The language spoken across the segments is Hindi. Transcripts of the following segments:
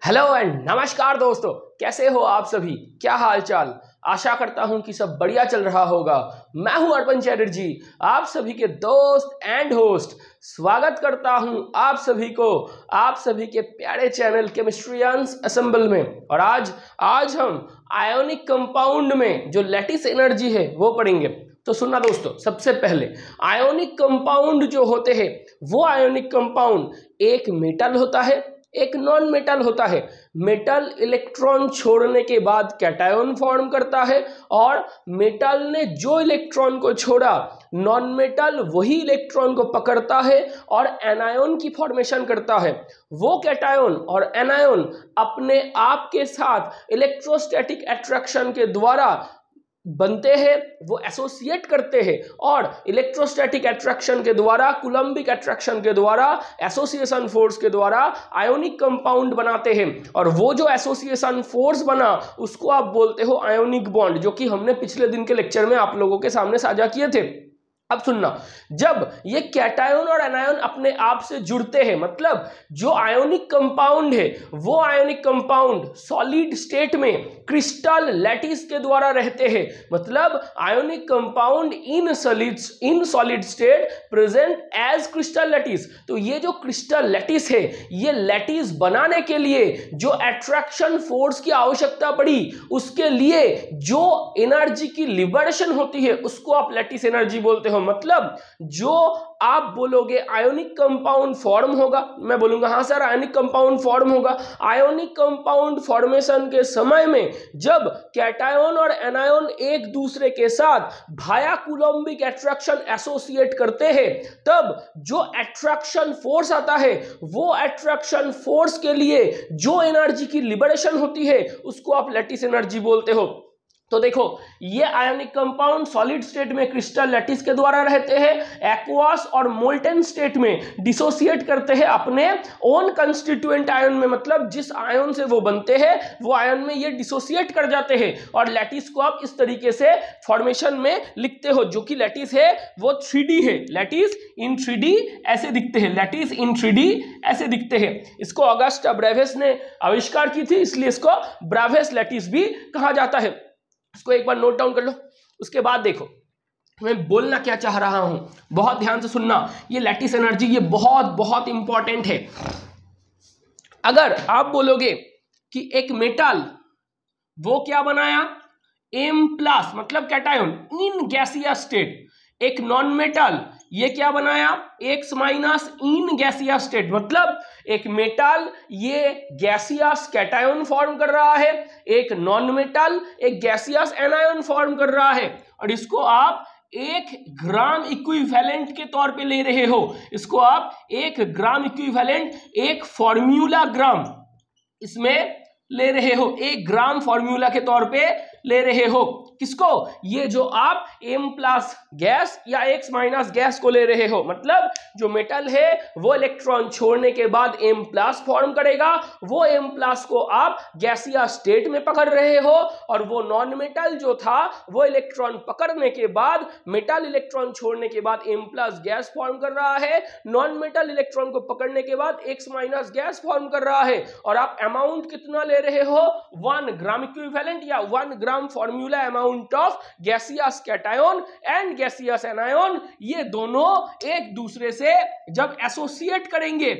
हेलो एंड नमस्कार दोस्तों, कैसे हो आप सभी। क्या हाल चाल। आशा करता हूं कि सब बढ़िया चल रहा होगा। मैं हूं अर्पण चैटर्जी, आप सभी के दोस्त एंड होस्ट। स्वागत करता हूं आप सभी को आप सभी के प्यारे चैनल केमिस्ट्रियंस असेंबल में। और आज हम आयोनिक कंपाउंड में जो लैटिस एनर्जी है वो पढ़ेंगे। तो सुनना दोस्तों, सबसे पहले आयोनिक कंपाउंड जो होते हैं वो आयोनिक कंपाउंड एक मेटल होता है, एक नॉन मेटल होता है। मेटल इलेक्ट्रॉन छोड़ने के बाद कैटायन फॉर्म करता है और मेटल ने जो इलेक्ट्रॉन को छोड़ा, नॉन मेटल वही इलेक्ट्रॉन को पकड़ता है और एनायन की फॉर्मेशन करता है। वो कैटायन और एनायन अपने आप के साथ इलेक्ट्रोस्टैटिक अट्रैक्शन के द्वारा बनते हैं, वो एसोसिएट करते हैं और इलेक्ट्रोस्टैटिक अट्रैक्शन के द्वारा, कूलम्बिक अट्रैक्शन के द्वारा, एसोसिएशन फोर्स के द्वारा आयोनिक कंपाउंड बनाते हैं। और वो जो एसोसिएशन फोर्स बना उसको आप बोलते हो आयोनिक बॉन्ड, जो कि हमने पिछले दिन के लेक्चर में आप लोगों के सामने साझा किए थे। अब सुनना, जब ये कैटायन और एनायन अपने आप से जुड़ते हैं, मतलब जो आयोनिक कंपाउंड है वो आयोनिक कंपाउंड सॉलिड स्टेट में क्रिस्टल लैटिस के द्वारा रहते हैं। मतलब ionic compound in solid state present as crystal lattice. तो ये जो क्रिस्टल लैटिस है, ये लैटिस बनाने के लिए जो अट्रैक्शन फोर्स की आवश्यकता पड़ी, उसके लिए जो एनर्जी की लिबरेशन होती है उसको आप लैटिस एनर्जी बोलते हो। मतलब जो आप बोलोगे आयोनिक कंपाउंड फॉर्म होगा, मैं बोलूंगा हाँ सर आयोनिक कंपाउंड फॉर्म होगा। आयोनिक कंपाउंड फॉर्मेशन के समय में जब कैटायन और एनायन एक दूसरे के साथ भाया कूलम्बिक अट्रैक्शन एसोसिएट करते हैं, तब जो अट्रैक्शन फोर्स आता है, वो अट्रैक्शन फोर्स के लिए जो एनर्जी की लिबरेशन होती है उसको आप लैटिस एनर्जी बोलते हो। तो देखो, ये आयोनिक कंपाउंड सॉलिड स्टेट में क्रिस्टल लैटिस के द्वारा रहते हैं, एक्वास और मोल्टेन स्टेट में डिसोसिएट करते हैं अपने ओन कंस्टिट्यूएंट आयन में। मतलब जिस आयन से वो बनते हैं वो आयन में ये डिसोसिएट कर जाते हैं और लैटिस को आप इस तरीके से फॉर्मेशन में लिखते हो, जो कि लैटिस है वो 3D है। लैटिस इन 3D ऐसे दिखते हैं, लैटिस इन 3D ऐसे दिखते हैं। इसको ऑगस्टा ब्रेवेस ने आविष्कार की थी, इसलिए इसको ब्रेवेस लैटिस भी कहा जाता है। इसको एक बार नोट डाउन कर लो। उसके बाद देखो मैं बोलना क्या चाह रहा हूं, बहुत ध्यान से सुनना। ये लैटिस एनर्जी ये बहुत बहुत इंपॉर्टेंट है। अगर आप बोलोगे कि एक मेटल वो क्या बनाया, M+ मतलब कैटायन इन गैसियस स्टेट, एक नॉन मेटल ये क्या बनाया, X- इन गैसियस स्टेट। मतलब एक मेटल ये गैसियस कैटायन फॉर्म कर रहा है, एक नॉन मेटल एक गैसियस एनायन फॉर्म कर रहा है, और इसको आप 1 ग्राम इक्विवेलेंट के तौर पे ले रहे हो। इसको आप 1 ग्राम इक्विवेलेंट, एक फॉर्म्यूला ग्राम इसमें ले रहे हो, 1 ग्राम फॉर्म्यूला के तौर पे ले रहे हो। किसको, ये जो आप M+ गैस या X- गैस को ले रहे हो। मतलब जो मेटल है वो इलेक्ट्रॉन छोड़ने के बाद M+ फॉर्म करेगा, वो M+ को आप गैसियस स्टेट में पकड़ रहे हो, और वो नॉन मेटल जो था वो इलेक्ट्रॉन पकड़ने के बाद, मेटल इलेक्ट्रॉन छोड़ने के बाद M+ गैस फॉर्म कर रहा है, नॉन मेटल इलेक्ट्रॉन को पकड़ने के बाद X- गैस फॉर्म कर रहा है। और आप अमाउंट कितना ले रहे हो, 1 ग्राम इक्विवेलेंट या 1 gram formula amount of gaseous cation and gaseous anion. ये दोनों एक दूसरे से जब एसोसिएट करेंगे,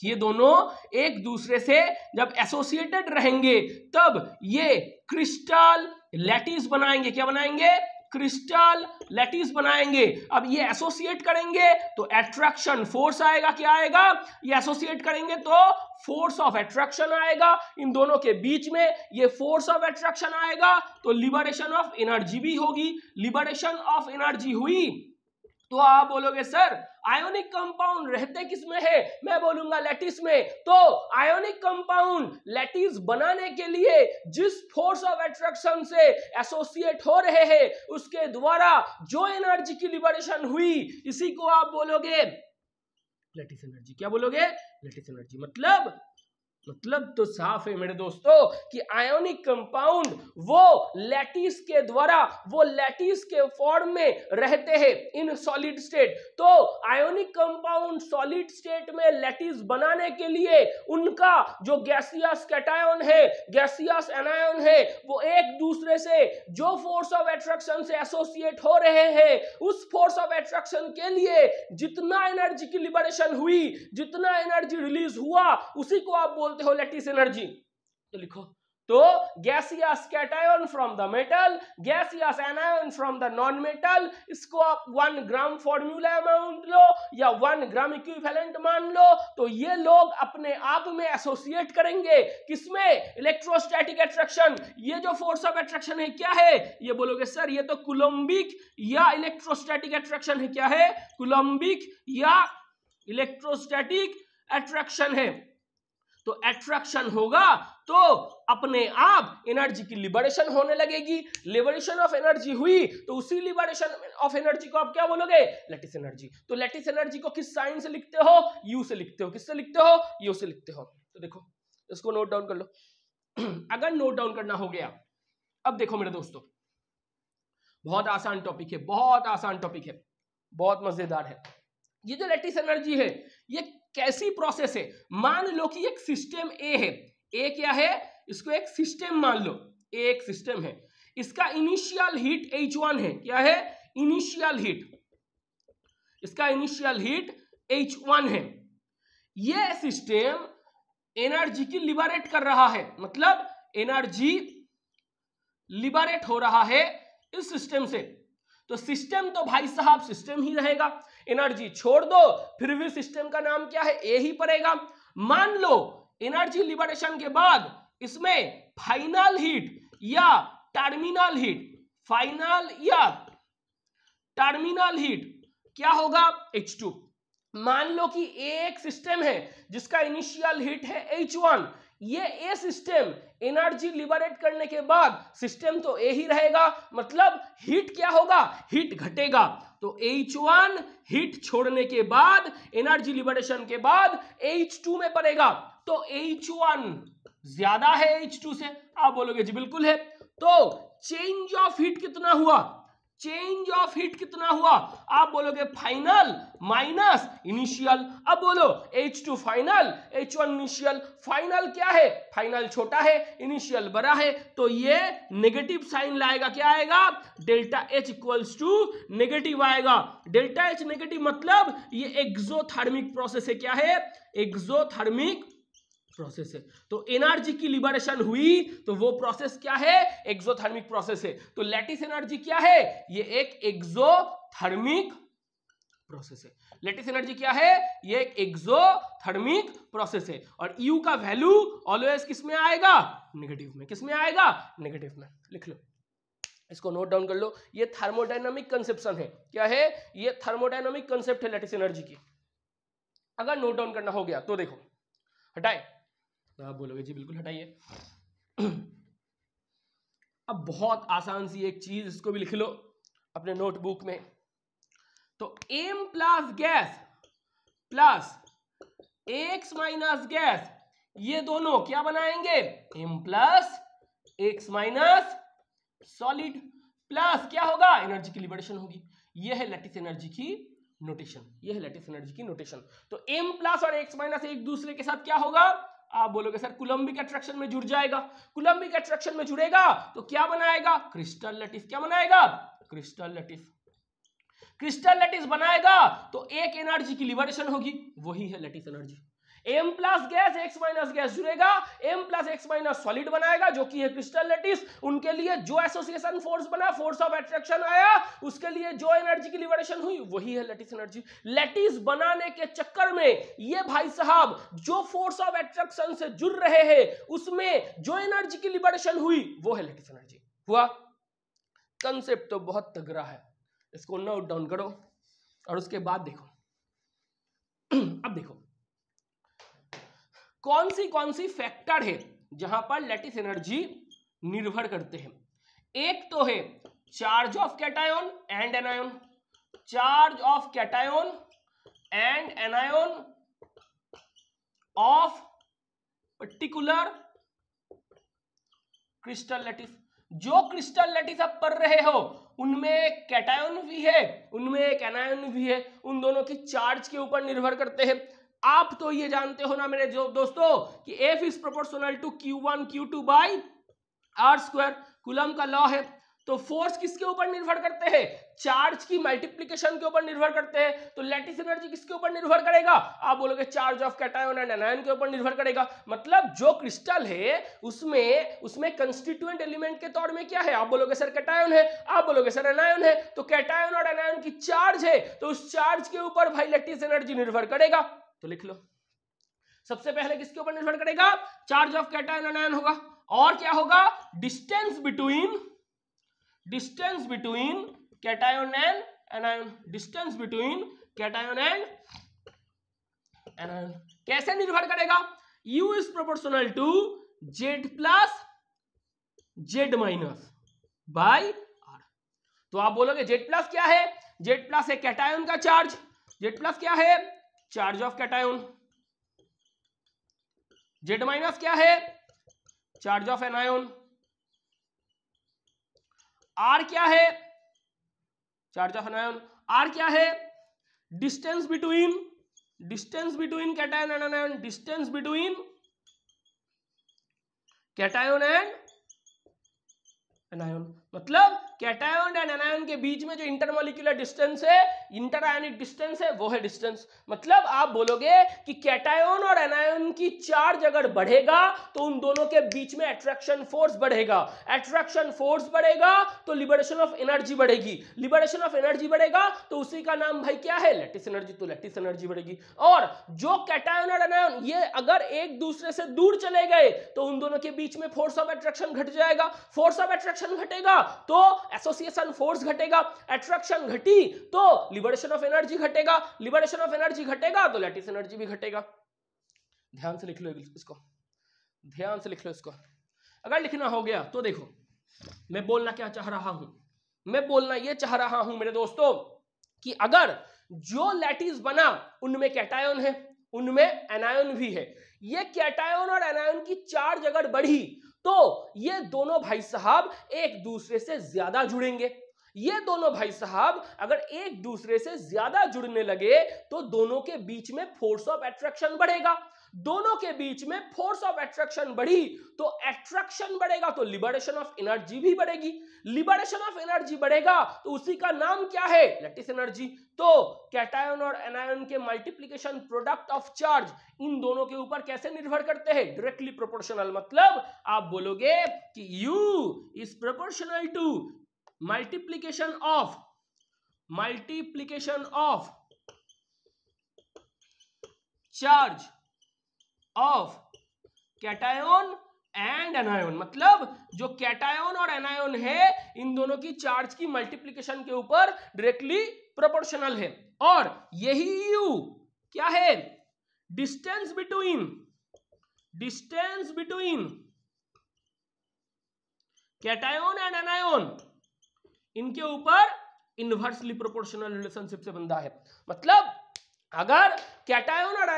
ये दोनों एक दूसरे से जब एसोसिएटेड रहेंगे, तब ये क्रिस्टल लैटिस बनाएंगे। क्या बनाएंगे, क्रिस्टल लैटिस बनाएंगे। अब ये एसोसिएट करेंगे तो अट्रैक्शन फोर्स आएगा। क्या आएगा, ये एसोसिएट करेंगे तो फोर्स ऑफ अट्रैक्शन आएगा इन दोनों के बीच में। ये फोर्स ऑफ अट्रैक्शन आएगा तो लिबरेशन ऑफ एनर्जी भी होगी। लिबरेशन ऑफ एनर्जी हुई तो आप बोलोगे सर आयोनिक कंपाउंड रहते किसमें है, मैं बोलूंगा लैटिस में। तो आयोनिक कंपाउंड लैटिस बनाने के लिए जिस फोर्स ऑफ अट्रैक्शन से एसोसिएट हो रहे हैं उसके द्वारा जो एनर्जी की लिबरेशन हुई, इसी को आप बोलोगे लैटिस एनर्जी। क्या बोलोगे, लैटिस एनर्जी। मतलब मतलब तो साफ है मेरे दोस्तों कि आयोनिक कंपाउंड वो लैटिस के द्वारा, वो लैटिस के फॉर्म में रहते हैं इन सॉलिड स्टेट। तो आयोनिक कंपाउंड सॉलिड स्टेट में लैटिस बनाने के लिए उनका जो गैसियस कैटायन है, गैसियस एनायन है, वो एक दूसरे से जो फोर्स ऑफ अट्रैक्शन से एसोसिएट हो रहे हैं, उस फोर्स ऑफ अट्रैक्शन के लिए जितना एनर्जी की लिबरेशन हुई, जितना एनर्जी रिलीज हुआ, उसी को आप बोलते हो लैटिस एनर्जी। तो लिखो, तो gaseous cation from the metal, gaseous anion from the non metal, इसको आप 1 ग्राम फॉर्मूला मान लो या 1 ग्राम इक्विवेलेंट मान लो। तो ये लोग अपने आप में एसोसिएट करेंगे किसमें? Electrostatic attraction. ये जो फोर्स ऑफ अट्रैक्शन है क्या है? ये बोलोगे सर ये तो कूलम्बिक या इलेक्ट्रोस्टैटिक अट्रैक्शन है। क्या है? कूलम्बिक या इलेक्ट्रोस्टैटिक अट्रैक्शन है। तो अट्रैक्शन होगा तो अपने आप एनर्जी की लिबरेशन होने लगेगी। लिबरेशन ऑफ एनर्जी हुई तो उसी लिबरेशन ऑफ एनर्जी को आप क्या बोलोगे? Lattice energy. तो लैटिस एनर्जी को किस साइन से लिखते हो? यू से लिखते हो। किससे लिखते हो? यू से लिखते हो। तो देखो इसको नोट डाउन कर लो। अगर नोट डाउन करना हो गया, अब देखो मेरे दोस्तों, बहुत आसान टॉपिक है, बहुत आसान टॉपिक है, बहुत मजेदार है। ये जो लैटिस एनर्जी है ये कैसी प्रोसेस है? मान लो कि एक सिस्टम ए है। ए क्या है? इसको एक सिस्टम मान लो। ए एक सिस्टम है, इसका इनिशियल हीट H1 है। क्या है? इनिशियल हीट, इसका इनिशियल हीट H1 है। ये सिस्टम एनर्जी की लिबरेट कर रहा है, मतलब एनर्जी लिबरेट हो रहा है इस सिस्टम से। तो सिस्टम तो भाई साहब सिस्टम ही रहेगा, एनर्जी छोड़ दो फिर भी सिस्टम का नाम क्या है? ए ही पड़ेगा। मान लो एनर्जी लिबरेशन के बाद इसमें फाइनल हीट या टर्मिनल हीट, फाइनल या टर्मिनल हीट क्या होगा? H2। मान लो कि एक सिस्टम है जिसका इनिशियल हीट है H1। ये ए सिस्टम एनर्जी लिबरेट करने के बाद सिस्टम तो ए ही रहेगा, मतलब हीट क्या होगा? हीट घटेगा। तो H1 हीट छोड़ने के बाद, एनर्जी लिबरेशन के बाद H2 में पड़ेगा। तो H1 ज्यादा है H2 से। आप बोलोगे जी बिल्कुल है। तो चेंज ऑफ हीट कितना हुआ? चेंज ऑफ हीट कितना हुआ? आप बोलोगे फाइनल माइनस इनिशियल। अब बोलो H2 final, H1 initial. Final क्या है? फाइनल छोटा है, इनिशियल बड़ा है, तो ये नेगेटिव साइन लाएगा। क्या आएगा? Delta H equals to negative आएगा। डेल्टा H नेगेटिव मतलब ये एक्सोथर्मिक प्रोसेस है। क्या है? एक्सोथर्मिक प्रोसेस है। तो एनर्जी की लिबरेशन हुई तो वो प्रोसेस क्या है? एक्सोथर्मिक प्रोसेस है। तो लैटिस एनर्जी क्या है? ये एक एक्सोथर्मिक प्रोसेस है। लैटिस एनर्जी क्या है? ये एक एक्सोथर्मिक प्रोसेस है। और यू का वैल्यू ऑलवेज किस में आएगा? नेगेटिव में। किस में आएगा? नेगेटिव में। लिख लो, इसको नोट डाउन कर लो। ये थर्मोडायनामिक कंसेप्शन है। क्या है? ये थर्मोडायनामिक कंसेप्ट है लैटिस एनर्जी की। अगर नोट डाउन करना हो गया तो देखो, हटाए, आप बोलोगे जी बिल्कुल हटाइए। अब बहुत आसान सी एक चीज, इसको भी लिख लो अपने नोटबुक में। तो m plus gas plus x minus gas, ये दोनों क्या बनाएंगे? m plus x minus solid plus क्या होगा? एनर्जी की लिबरेशन होगी। ये है लैटिस एनर्जी की नोटेशन। ये है लैटिस एनर्जी की नोटेशन। तो m प्लस और x माइनस एक दूसरे के साथ क्या होगा? आप बोलोगे सर कूलम्बिक अट्रैक्शन में जुड़ जाएगा। कूलम्बिक अट्रैक्शन में जुड़ेगा तो क्या बनाएगा? Crystal lattice. क्या बनाएगा? Crystal lattice. क्रिस्टल लैटिस बनाएगा तो एक एनर्जी की लिबरेशन होगी, वही है lattice energy. m plus gas x minus gas जुड़ेगा, m plus x minus solid बनाएगा जो कि है क्रिस्टल लैटिस। उनके लिए जो एसोसिएशन फोर्स बना, फोर्स ऑफ अट्रैक्शन आया, उसके लिए जो एनर्जी की लिबरेशन हुई वही है लैटिस एनर्जी। लैटिस बनाने के चक्कर में ये भाई साहब जो फोर्स ऑफ अट्रैक्शन से जुड़ रहे हैं उसमें जो एनर्जी की लिबरेशन हुई वो है लैटिस एनर्जी। हुआ? कंसेप्ट तो बहुत तगड़ा है, इसको नोट डाउन करो और उसके बाद देखो। अब देखो कौन सी फैक्टर है जहां पर लैटिस एनर्जी निर्भर करते हैं। एक तो है charge of cation and anion, charge of cation and anion of particular crystal lattice. जो क्रिस्टल लैटिस आप पढ़ रहे हो उनमें एक कैटायन भी है, उनमें एक एनायन भी है, उन दोनों की चार्ज के ऊपर निर्भर करते हैं। आप तो ये जानते हो ना मेरे जो दोस्तों कि F is proportional to Q1 Q2 by R square, Coulomb का लॉ है। तो फोर्स किसके ऊपर निर्भर करते हैं? चार्ज की मल्टीप्लिकेशन के ऊपर निर्भर करते हैं। तो लैटिस एनर्जी किसके ऊपर निर्भर करेगा? आप बोलोगे charge of cation and anion के ऊपर निर्भर करेगा। मतलब जो क्रिस्टल है उसमें कंस्टिट्यूएंट एलिमेंट के तौर में क्या है? आप बोलोगे सर कैटायन है, आप बोलोगे सर एनायन है। तो कैटायन और एनायन की चार्ज है, तो उस चार्ज के ऊपर भाई लैटिस एनर्जी निर्भर करेगा। तो लिख लो, सबसे पहले किसके ऊपर निर्भर करेगा? चार्ज ऑफ कैटायन एनायन होगा। और क्या होगा? Distance between cation and anion, distance between cation and anion. कैसे निर्भर करेगा? U is proportional to Z plus Z minus by R। तो आप बोलोगे Z प्लस क्या है? Z प्लस है कैटायन का चार्ज, Z प्लस क्या है? Charge of cation. Z minus क्या है? Charge of anion. R क्या है? Charge of anion. R क्या है? Distance between cation and anion, distance between cation and anion. मतलब कैटायन एंड एनायन के बीच में जो इंटरमॉलिक्यूलर डिस्टेंस है, इंटर आयनिक डिस्टेंस है, वो है डिस्टेंस। मतलब आप बोलोगे कि कैटायन और एनायन की चार्ज अगर बढ़ेगा तो उन दोनों के बीच में अट्रैक्शन फोर्स बढ़ेगा, अट्रैक्शन फोर्स बढ़ेगा तो लिबरेशन ऑफ एनर्जी बढ़ेगी, लिबरेशन ऑफ एनर्जी बढ़ेगा तो उसी का नाम भाई क्या है? Lattice energy. तो लैटिस एनर्जी बढ़ेगी। और जो कैटायन और एनायन ये अगर एक दूसरे से दूर चले गए तो उन दोनों के बीच में फोर्स ऑफ अट्रैक्शन घट जाएगा, फोर्स ऑफ अट्रैक्शन घटेगा तो एसोसिएशन फोर्स घटेगा, अट्रैक्शन घटी तो लिबरेशन ऑफ एनर्जी घटेगा, लिबरेशन ऑफ एनर्जी घटेगा तो लैटिस एनर्जी भी घटेगा। ध्यान से लिख लो इसको, ध्यान से लिख लो इसको। अगर लिखना हो गया तो देखो मैं बोलना क्या चाह रहा हूं, मैं बोलना यह चाह रहा हूं मेरे दोस्तों कि अगर जो लैटिस बना उनमें कैटायन है, उनमें एनायन भी है, ये कैटायन और एनायन की चार्ज अगर बढ़ी तो ये दोनों भाई साहब एक दूसरे से ज्यादा जुड़ेंगे। ये दोनों भाई साहब अगर एक दूसरे से ज्यादा जुड़ने लगे तो दोनों के बीच में फोर्स ऑफ अट्रैक्शन बढ़ेगा, दोनों के बीच में फोर्स ऑफ अट्रैक्शन बढ़ी तो अट्रैक्शन बढ़ेगा तो लिबरेशन ऑफ एनर्जी भी बढ़ेगी, लिबरेशन ऑफ एनर्जी बढ़ेगा तो उसी का नाम क्या है? Lattice energy. तो कैटायन और एनायन के मल्टीप्लिकेशन प्रोडक्ट ऑफ चार्ज इन दोनों के ऊपर कैसे निर्भर करते हैं? Directly proportional. मतलब आप बोलोगे कि U is proportional to multiplication of charge of cation and anion. मतलब जो कैटायन और एनायन है इन दोनों की चार्ज की मल्टीप्लिकेशन के ऊपर डायरेक्टली प्रोपोर्शनल है। और यही U क्या है? Distance between cation and anion इनके ऊपर इनवर्सली प्रोपोर्शनल रिलेशनशिप से बंधा है। मतलब अगर कैटायन और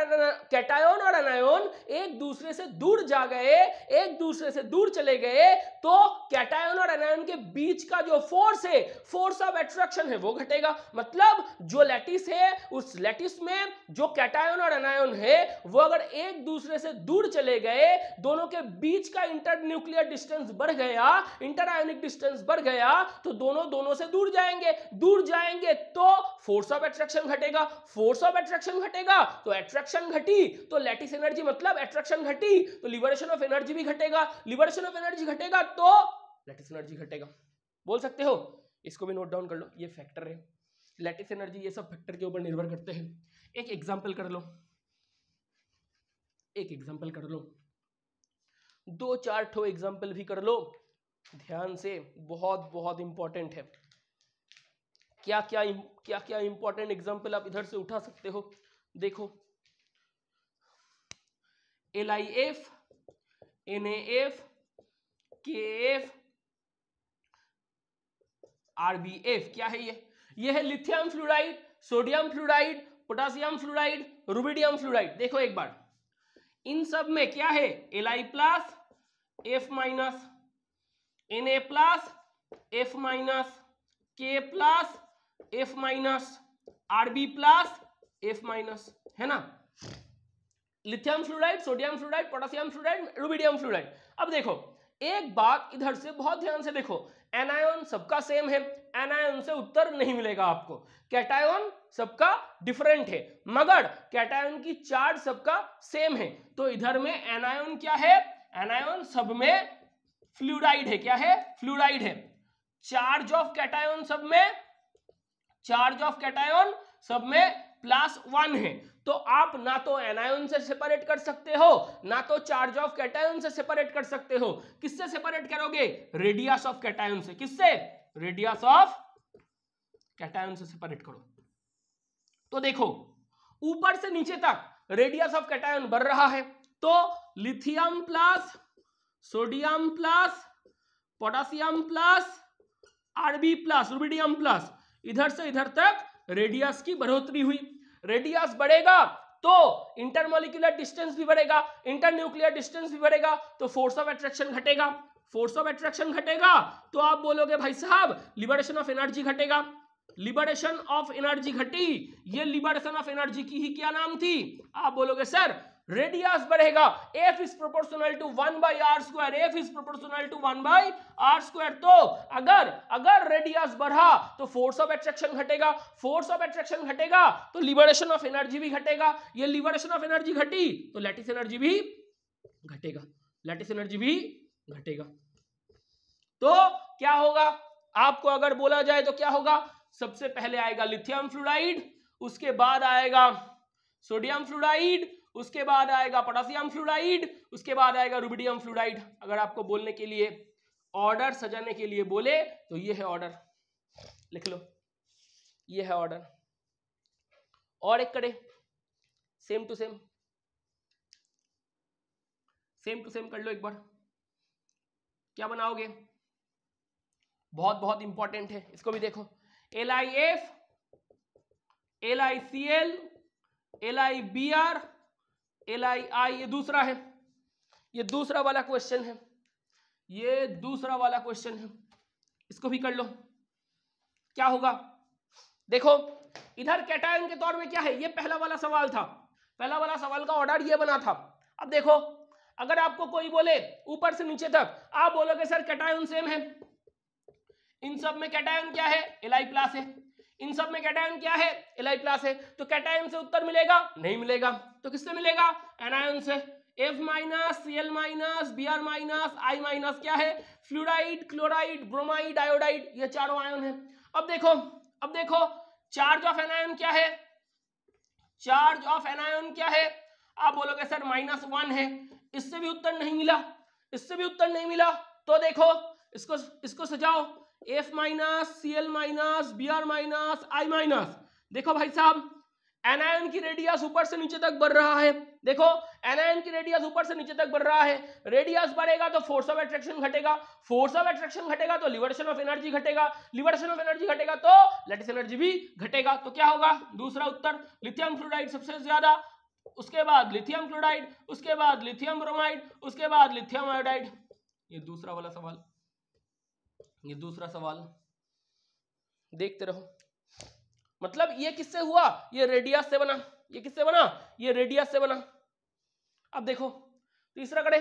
एनायन एक दूसरे से दूर जा गए, एक दूसरे से दूर चले गए तो कैटायन और एनायन के बीच का जो फोर्स है, फोर्स ऑफ अट्रैक्शन है, वो घटेगा। मतलब जो लैटिस है उस लैटिस में जो कैटायन और एनायन है वो अगर एक दूसरे से दूर चले गए, दोनों के बीच का इंटर न्यूक्लियर डिस्टेंस बढ़ गया, इंटर आयोनिक डिस्टेंस बढ़ गया तो दोनों से दूर जाएंगे तो फोर्स ऑफ अट्रैक्शन घटेगा, फोर्स ऑफ अट्रैक्शन घटेगा तो अट्रैक्शन घटी तो लैटिस एनर्जी। मतलब अट्रैक्शन घटी तो लिबरेशन ऑफ एनर्जी भी घटेगा, लिबरेशन ऑफ एनर्जी घटेगा तो लैटिस एनर्जी घटेगा। बोल सकते हो, इसको भी नोट डाउन कर लो, ये फैक्टर है, लैटिस एनर्जी ये सब फैक्टर के ऊपर निर्भर करते हैं। एक एग्जांपल कर लो, एक एग्जांपल कर लो, 2-4 ठो एग्जांपल भी कर लो ध्यान से, बहुत बहुत इंपॉर्टेंट है। क्या क्या इंपॉर्टेंट एग्जांपल आप इधर से उठा सकते हो? देखो, LiF, NaF, KF, RBF, क्या है ये है lithium fluoride, sodium fluoride, potassium fluoride, rubidium fluoride. देखो एक बार, इन सब में क्या है Li plus F minus, Na plus F minus, K plus F minus, Rb plus F minus, है ना। Lithium fluoride, sodium fluoride, potassium fluoride, rubidium fluoride. अब देखो एक बात इधर से बहुत ध्यान से देखो, एनायन सबका सेम है, एनायन से उत्तर नहीं मिलेगा आपको। कैटायन सबका डिफरेंट है, मगर कैटायन की चार्ज सबका सेम है। तो इधर में एनायन क्या है, एनायन सब में फ्लूराइड है। क्या है, फ्लूराइड है। चार्ज ऑफ कैटायन सब में, चार्ज ऑफ कैटायन सब में +1 है। तो आप ना तो एनायन से सेपरेट कर सकते हो, ना तो चार्ज ऑफ कैटायन से सेपरेट कर सकते हो। किससे सेपरेट करोगे, रेडियस ऑफ कैटायन से। किससे, रेडियस ऑफ कैटायन से सेपरेट करो। तो देखो ऊपर से नीचे तक रेडियस ऑफ कैटायन बढ़ रहा है, तो lithium plus sodium plus potassium plus Rb plus rubidium plus, इधर से इधर तक रेडियस की बढ़ोतरी हुई। रेडियस बढ़ेगा तो इंटरमोलिकुलर डिस्टेंस भी बढ़ेगा, इंटरन्यूक्लियर डिस्टेंस भी बढ़ेगा, तो फोर्स ऑफ अट्रैक्शन घटेगा। फोर्स ऑफ अट्रैक्शन घटेगा तो आप बोलोगे भाई साहब लिबरेशन ऑफ एनर्जी घटेगा। लिबरेशन ऑफ एनर्जी घटी, ये लिबरेशन ऑफ एनर्जी की ही क्या नाम थी, आप बोलोगे सर रेडियस बढ़ेगा, F is proportional to 1/r², F is proportional to 1/r²। तो अगर रेडियस बढ़ा तो फोर्स ऑफ अट्रैक्शन घटेगा, फोर्स ऑफ अट्रैक्शन घटेगा तो लिबरेशन ऑफ एनर्जी भी घटेगा, ये लिबरेशन ऑफ एनर्जी घटी तो लैटिस एनर्जी भी घटेगा, लैटिस एनर्जी भी घटेगा। तो क्या होगा, आपको अगर बोला जाए तो क्या होगा, सबसे पहले आएगा लिथियम फ्लोराइड, उसके बाद आएगा सोडियम फ्लोराइड, उसके बाद आएगा पोटेशियम फ्लोराइड, उसके बाद आएगा रुबिडियम फ्लोराइड। अगर आपको बोलने के लिए, ऑर्डर सजाने के लिए बोले तो ये है ऑर्डर, लिख लो ये है ऑर्डर। और एक करे same to same, same to same कर लो एक बार। क्या बनाओगे, बहुत बहुत इंपॉर्टेंट है, इसको भी देखो। LiF, LiCl, LiBr, LiI, ये दूसरा है, ये दूसरा वाला क्वेश्चन है, ये दूसरा वाला क्वेश्चन है, इसको भी कर लो। क्या होगा देखो, इधर कैटायन के तौर में क्या है, ये पहला वाला सवाल था, पहला वाला सवाल का ऑर्डर ये बना था। अब देखो अगर आपको कोई बोले ऊपर से नीचे तक, आप बोलोगे सर कैटायन सेम है, इन सब में कैटायन क्या है, Li प्लस है, इन सब में कैटायन क्या है, Li प्लस है। तो कैटायन से उत्तर मिलेगा, नहीं मिलेगा, तो किससे मिलेगा, एनायन से। F minus, Cl minus, Br minus, I minus क्या है, फ्लूराइड, क्लोराइड, ब्रोमाइड, आयोडाइड, ये चारों आयन है। अब देखो चार्ज ऑफ एनायन क्या है, चार्ज ऑफ एनायन क्या है, आप बोलोगे सर -1 है, इससे भी उत्तर नहीं मिला, इससे भी उत्तर नहीं मिला। तो देखो इसको सजाओ, F minus, Cl minus, Br minus, I minus. देखो भाई साहब एनायन की रेडियस ऊपर से नीचे तक बढ़ रहा है, देखो एनायन की रेडियस ऊपर से नीचे तक बढ़ रहा है, रेडियस बढ़ेगा तो फोर्स ऑफ अट्रैक्शन घटेगा, फोर्स ऑफ अट्रैक्शन घटेगा तो लिबरेशन ऑफ एनर्जी घटेगा, लिबरेशन ऑफ एनर्जी घटेगा तो लैटिस एनर्जी भी घटेगा। तो क्या होगा, दूसरा उत्तर लिथियम फ्लोराइड सबसे ज्यादा, उसके बाद लिथियम क्लोराइड, उसके बाद लिथियम ब्रोमाइड, उसके बाद लिथियम आयोडाइड। ये दूसरा वाला सवाल, ये दूसरा सवाल देखते रहो। मतलब ये किससे हुआ, ये रेडियस से बना, ये किससे बना, ये रेडियस से बना। अब देखो तीसरा करे,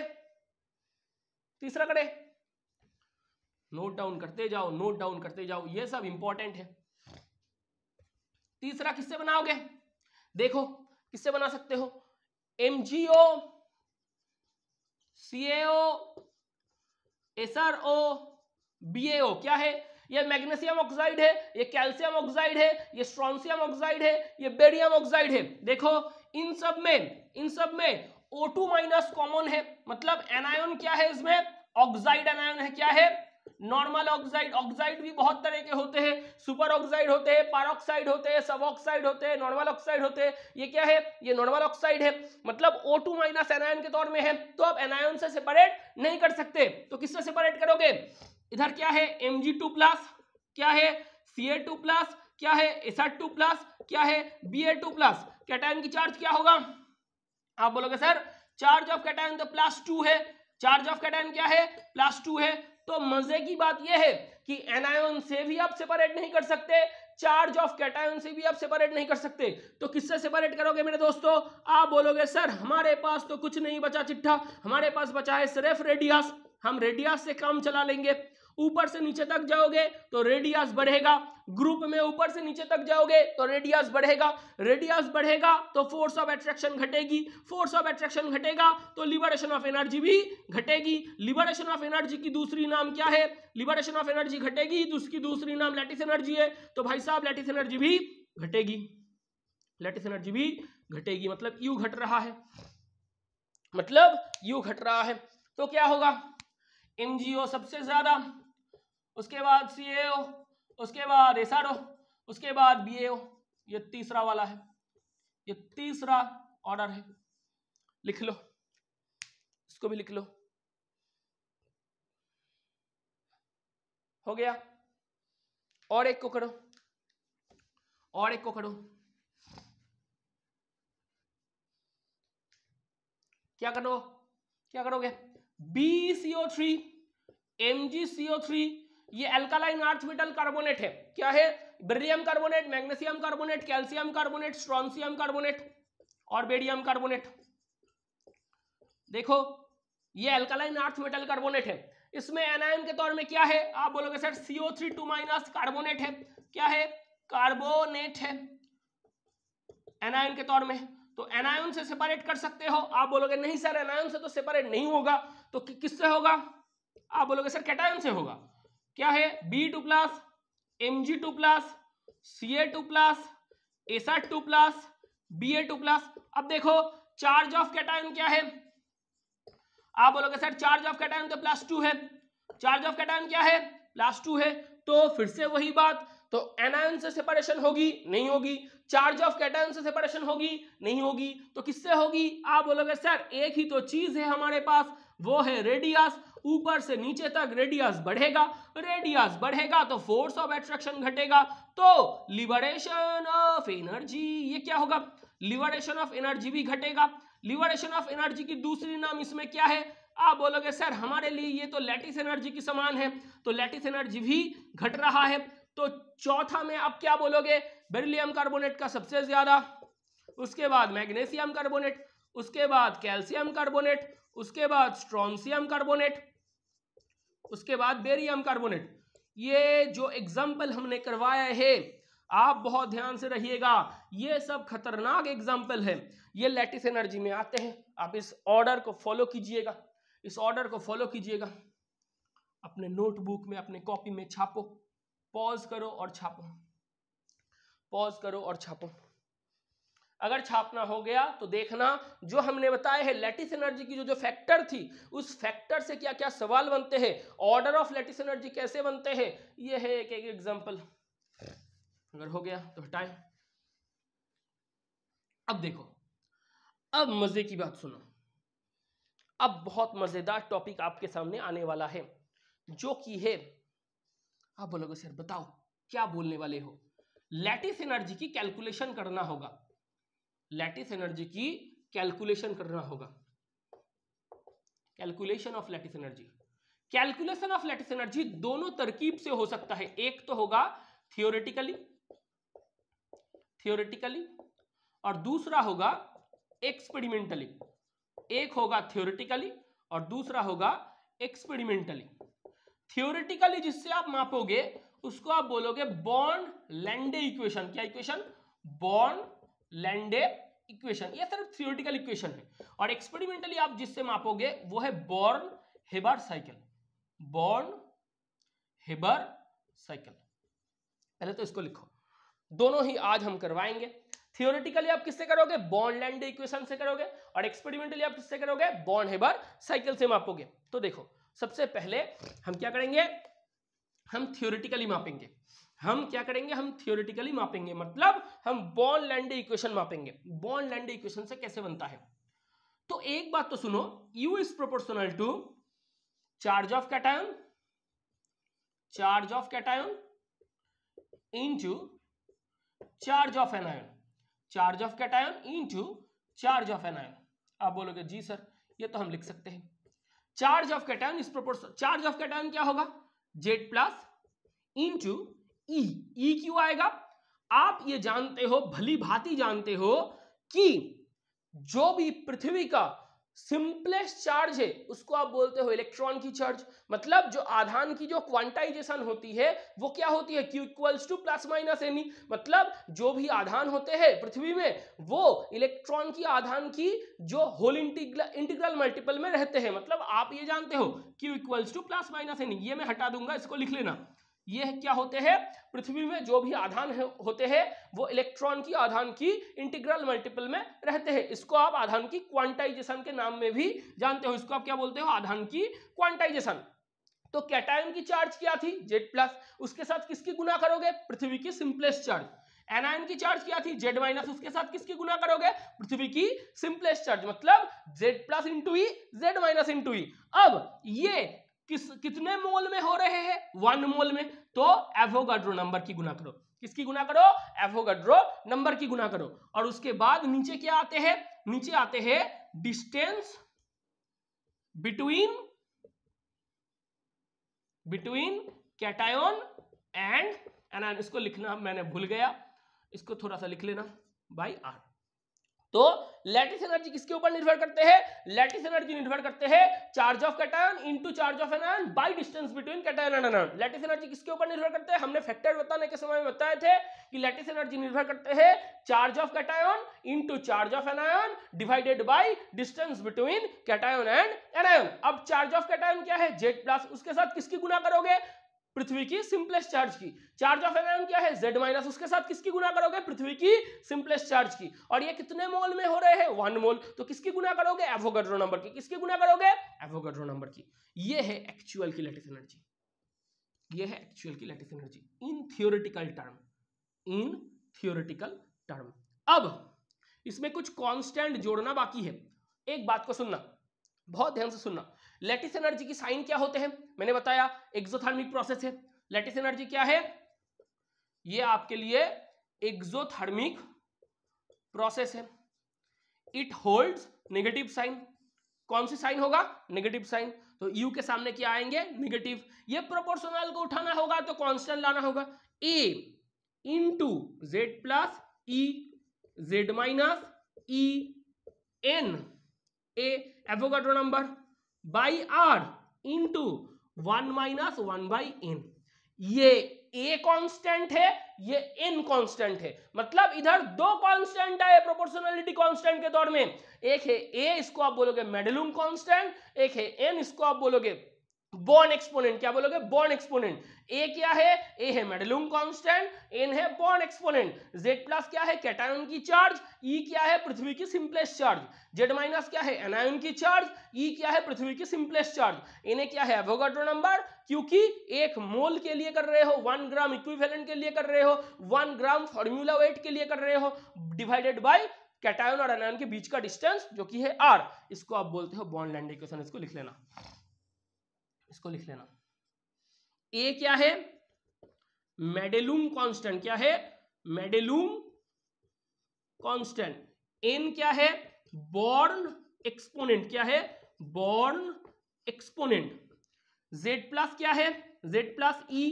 तीसरा करे, नोट डाउन करते जाओ, नोट डाउन करते जाओ, ये सब इंपॉर्टेंट है। तीसरा किससे बनाओगे, देखो किससे बना सकते हो, MgO, CaO, SrO, BaO। क्या है, ये मैग्नीशियम ऑक्साइड है, ये कैल्शियम ऑक्साइड है, ये स्ट्रोंशियम ऑक्साइड है, ये बेरियम ऑक्साइड है। देखो इन सब में O2 माइनस कॉमन है, मतलब एनायन क्या है इसमें, ऑक्साइड एनायन है। क्या है, नॉर्मल ऑक्साइड। ऑक्साइड भी बहुत तरह के होते हैं, सुपर ऑक्साइड होते हैं, पैरोक्साइड होते हैं, सब ऑक्साइड होते हैं, नॉर्मल ऑक्साइड होते हैं। ये क्या है, ये नॉर्मल ऑक्साइड है, मतलब O2 माइनस एनायन के तौर में है। तो आप एनायन से सेपरेट नहीं कर सकते, तो किससे सेपरेट करोगे, इधर क्या है Mg2 प्लस, क्या है Ca2 प्लस, क्या है Sr2 प्लस, क्या है Ba2 प्लस। कैटायन की चार्ज क्या होगा, आप बोलोगे सर चार्ज ऑफ कैटायन तो +2 है, चार्ज ऑफ कैटायन क्या है, +2 है। तो मजे की बात यह है कि एनायन से भी आप सेपरेट नहीं कर सकते, चार्ज ऑफ कैटायन से भी आप सेपरेट नहीं कर सकते। तो किससे सेपरेट करोगे मेरे दोस्तों? आप बोलोगे सर हमारे पास तो कुछ नहीं बचा चिट्ठा, हमारे पास बचा है सिर्फ रेडियस, हम रेडियस से काम चला लेंगे। ऊपर से नीचे तक जाओगे तो रेडियस बढ़ेगा, ग्रुप में ऊपर से नीचे तक जाओगे तो रेडियस बढ़ेगा, रेडियस बढ़ेगा तो फोर्स ऑफ अट्रैक्शन घटेगी, फोर्स ऑफ अट्रैक्शन घटेगा तो लिबरेशन ऑफ एनर्जी भी घटेगी। लिबरेशन ऑफ एनर्जी की दूसरी नाम क्या है? लिबरेशन ऑफ एनर्जी घटेगी तो उसकी दूसरी नाम लैटिस एनर्जी है। तो भाई साहब लैटिस एनर्जी भी घटेगी, लैटिस एनर्जी भी घटेगी, मतलब यू घट रहा है, मतलब यू घट रहा है। तो क्या होगा? एमजीओ सबसे ज्यादा, उसके बाद सीएओ, उसके बाद एसआरओ, उसके बाद बीएओ, ये तीसरा वाला है, ये तीसरा ऑर्डर है। लिख लो, इसको भी लिख लो। हो गया? और एक को करो, और एक को करो। क्या करो, क्या करोगे? BCO3 MgCO3, ये अल्कालाइन अर्थ मेटल कार्बोनेट है। क्या है? Barium carbonate, magnesium carbonate, calcium carbonate, strontium carbonate और बेरियम कार्बोनेट। देखो ये अल्कालाइन अर्थ मेटल कार्बोनेट है। इसमें एनायन के तौर में क्या है? आप बोलोगे सर CO3 कार्बोनेट है। क्या है? कार्बोनेट है एनायन के तौर में। तो एनायन से सेपरेट कर सकते हो? आप बोलोगे नहीं सर एनायन से तो सेपरेट नहीं होगा, तो किससे होगा? आप बोलोगे सर कैटायन से होगा। क्या है? B2+, Mg2+, Ca2+, SR2+, Ba2+। अब देखो चार्ज ऑफ कैटायन क्या है? आप बोलोगे सर चार्ज ऑफ कैटायन तो +2 है, चार्ज ऑफ कैटायन क्या है? +2 है। तो फिर से वही बात, तो एनायन से सेपरेशन होगी? नहीं होगी। चार्ज ऑफ कैटायन से सेपरेशन होगी? नहीं होगी। तो किससे होगी? आप बोलोगे सर एक ही तो चीज है हमारे पास, वो है रेडियस। ऊपर से नीचे तक रेडियस बढ़ेगा, रेडियस बढ़ेगा तो फोर्स ऑफ अट्रैक्शन घटेगा, तो लिबरेशन ऑफ एनर्जी, ये क्या होगा? लिबरेशन ऑफ एनर्जी भी घटेगा। लिबरेशन ऑफ एनर्जी की दूसरी नाम इसमें क्या है? आप बोलोगे सर हमारे लिए ये तो लैटिस एनर्जी की समान है, तो लैटिस एनर्जी भी घट रहा है। तो चौथा में आप क्या बोलोगे? बेरिलियम कार्बोनेट का सबसे ज्यादा, उसके बाद मैग्नीशियम कार्बोनेट, उसके बाद कैल्शियम कार्बोनेट, उसके बाद स्ट्रोंशियम कार्बोनेट, उसके बाद बेरियम कार्बोनेट। ये जो एग्जाम्पल हमने करवाया है आप बहुत ध्यान से रहिएगा, ये सब खतरनाक एग्जाम्पल है, ये लैटिस एनर्जी में आते हैं। आप इस ऑर्डर को फॉलो कीजिएगा, इस ऑर्डर को फॉलो कीजिएगा, अपने नोटबुक में अपने कॉपी में छापो, पॉज करो और छापो, पॉज करो और छापो। अगर छापना हो गया तो देखना जो हमने बताया है लैटिस एनर्जी की जो फैक्टर थी, उस फैक्टर से क्या क्या सवाल बनते हैं, ऑर्डर ऑफ लैटिस एनर्जी कैसे बनते हैं, ये है एक एक एग्जांपल। अगर हो गया तो हटाएं। अब देखो, अब मजे की बात सुनो, अब बहुत मजेदार टॉपिक आपके सामने आने वाला है, जो कि है, आप बोलोगे सर बताओ क्या बोलने वाले हो? लैटिस एनर्जी की कैलकुलेशन करना होगा, लैटिस एनर्जी की कैलकुलेशन करना होगा, calculation of lattice energy. Calculation of lattice energy दोनों तरकीब से हो सकता है, एक तो होगा थियोरेटिकली, थियोरेटिकली, और दूसरा होगा एक्सपेरिमेंटली। एक होगा थियोरेटिकली और दूसरा होगा एक्सपेरिमेंटली। थियोरेटिकली जिससे आप मापोगे उसको आप बोलोगे बॉर्न लैंडे इक्वेशन। क्या इक्वेशन? Born Landé equation. ये सिर्फ थियोरेटिकल इक्वेशन है। और एक्सपेरिमेंटली आप जिससे मापोगे वो है Born Haber cycle, Born Haber cycle. पहले तो इसको लिखो, दोनों ही आज हम करवाएंगे। थियोरेटिकली आप किससे करोगे? बॉर्न लैंडे इक्वेशन से करोगे, और एक्सपेरिमेंटली आप किससे करोगे? बॉर्न हेबर साइकिल से मापोगे। तो देखो सबसे पहले हम क्या करेंगे? हम थियोरेटिकली मापेंगे। हम क्या करेंगे? हम थियोरेटिकली मापेंगे, मतलब हम बॉर्न लैंडे इक्वेशन मापेंगे। बॉर्न लैंडे इक्वेशन से कैसे बनता है? तो एक बात तो सुनो, U is proportional to charge of cation, charge of cation into charge of anion, charge of cation into charge of anion. आप बोलोगे जी सर ये तो हम लिख सकते हैं। चार्ज ऑफ कैटायन इस प्रोपोर्शनल, चार्ज ऑफ कैटायन क्या होगा, जेड प्लस इंटू ई। ई क्यों आएगा, आप ये जानते हो, भली भांति जानते हो कि जो भी पृथ्वी का सिंपलेस्ट चार्ज है उसको आप बोलते हो इलेक्ट्रॉन की चार्ज। मतलब जो आधान की जो क्वांटाइजेशन होती है वो क्या होती है, Q equals two plus minus any. मतलब जो भी आधान होते हैं पृथ्वी में वो इलेक्ट्रॉन की आधान की जो होल इंटीग्रल मल्टीपल में रहते हैं। मतलब आप ये जानते हो Q equals two plus minus any, ये मैं हटा दूंगा, इसको लिख लेना। ये क्या होते हैं, पृथ्वी में जो भी आधान होते हैं वो इलेक्ट्रॉन की आधान की इंटीग्रल मल्टीपल में रहते हैं। इसको आप आधान की क्वांटाइजेशन के नाम में भी जानते हो। इसको आप क्या बोलते हो, आधान की क्वांटाइजेशन। तो कैटायन की चार्ज क्या थी, जेड प्लस, उसके साथ किसकी गुना करोगे, पृथ्वी की सिंपलेस्ट चार्ज। एनायन की चार्ज क्या थी, जेड माइनस, उसके साथ किसकी गुना करोगे, पृथ्वी की सिंपलेस्ट चार्ज। मतलब जेड प्लस इंटू ई, जेड माइनस इंटू ई। अब ये कितने मोल में हो रहे हैं, 1 मोल में। तो एवोगाड्रो नंबर की गुना करो, किसकी गुना करो, एवोगाड्रो नंबर की गुना करो। और उसके बाद नीचे क्या आते हैं, नीचे आते हैं distance between cation and anion. इसको लिखना मैंने भूल गया, इसको थोड़ा सा लिख लेना बाई आर। तो लैटिस एनर्जी किसके ऊपर निर्भर करते हैं, लैटिस एनर्जी निर्भर करते हैं charge of cation into charge of anion by distance between cation and anion. Lattice energy किसके ऊपर निर्भर करते हैं, हमने फैक्टर बताने के समय में बताए थे कि लैटिस एनर्जी निर्भर करते हैं charge of cation into charge of anion divided by distance between cation and anion. अब चार्ज ऑफ कैटायन क्या है, जेड प्लस, उसके साथ किसकी गुना करोगे, पृथ्वी की सिंपलेस्ट चार्ज की। चार्ज ऑफ एनायन क्या है, जेड माइनस, उसके साथ किसकी गुना करोगे, पृथ्वी की सिंपलेस्ट चार्ज की। और ये कितने मोल में हो रहे हैं, 1 मोल। तो किसकी गुना करोगे, एवोगाड्रो नंबर की। किसकी गुना करोगे, एवोगाड्रो नंबर की। ये है एक्चुअल की लैटिस एनर्जी, ये है एक्चुअल की lattice energy in theoretical term, in theoretical term. अब इसमें कुछ कांस्टेंट जोड़ना बाकी है। एक बात को सुनना, बहुत ध्यान से सुनना। लैटिस एनर्जी की साइन क्या होते हैं, मैंने बताया एक्सोथर्मिक प्रोसेस है। लैटिस एनर्जी क्या है, ये आपके लिए एक्सोथर्मिक प्रोसेस है। It holds negative sign. कौन सी साइन होगा, नेगेटिव साइन। तो यू के सामने क्या आएंगे, नेगेटिव। ये प्रोपोर्शनल को उठाना होगा तो कांस्टेंट लाना होगा, A into Z plus E Z minus E N A Avogadro number by R into 1 minus 1 by N. ये ए कांस्टेंट है, ये एन कांस्टेंट है। मतलब इधर 2 कांस्टेंट आए प्रोपोर्शनलिटी कांस्टेंट के दौर में। एक है ए, इसको आप बोलोगे मेडलुम कांस्टेंट, एक है एन, इसको आप बोलोगे बॉर्न एक्सपोनेंट। क्या बोलोगे, बॉर्न एक्सपोनेंट। ए क्या है, ए है मेडलुम कांस्टेंट, एन है बॉर्न एक्सपोनेंट। जेड प्लस क्या है, कैटायन की चार्ज, ई क्या है, पृथ्वी की सिंपलेस्ट चार्ज। जेड माइनस क्या है, एनायन की चार्ज, ई क्या है, पृथ्वी की सिंपलेस्ट चार्ज। एन क्या है, एवोगाड्रो नंबर, क्योंकि 1 मोल के लिए कर रहे हो, 1 ग्राम इक्विवेलेंट के लिए कर रहे हो, 1 ग्राम फॉर्मूला वेट के लिए कर रहे हो, डिवाइडेड बाय कैटायन और एनायन के बीच का डिस्टेंस जो कि है आर। इसको आप बोलते हो बॉर्न लैंड इक्वेशन। इसको लिख लेना, इसको लिख लेना। ए क्या है, मेडेलुम कांस्टेंट, क्या है, मेडेलुम कांस्टेंट। एन क्या है, बॉर्न एक्सपोनेंट, क्या है, बॉर्न एक्सपोनेंट। जेड प्लस क्या है, Z plus E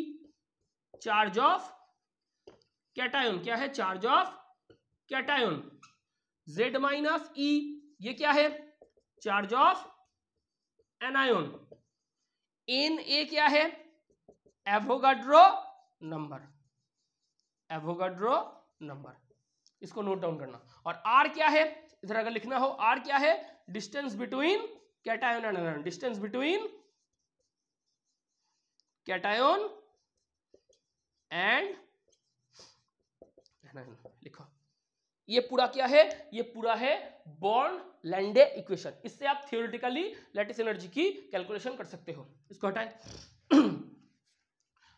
charge of cation, क्या है, charge of cation. Z minus E ये क्या है, charge of anion. N A क्या है, एवोगाड्रो नंबर, एवोगाड्रो नंबर। इसको नोट डाउन करना। और आर क्या है, इधर अगर लिखना हो, आर क्या है, distance between cation and anion, distance between cation and anion. लिखो, ये पूरा क्या है, ये पूरा है बॉर्न लैंडे इक्वेशन। इससे आप थियोरेटिकली लैटिस एनर्जी की कैलकुलेशन कर सकते हो। इसको हटाएं।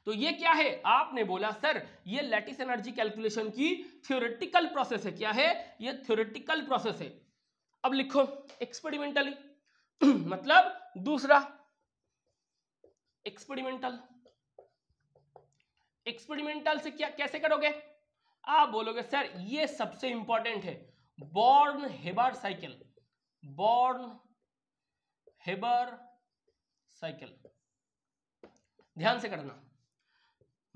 तो ये क्या है, आपने बोला सर ये लैटिस एनर्जी कैलकुलेशन की थ्योरेटिकल प्रोसेस है। क्या है, ये थ्योरेटिकल प्रोसेस है। अब लिखो एक्सपेरिमेंटली, मतलब दूसरा एक्सपेरिमेंटल। एक्सपेरिमेंटल से क्या कैसे करोगे, आप बोलोगे सर ये सबसे इंपॉर्टेंट है, Born Haber cycle. Born Haber cycle. ध्यान से करना,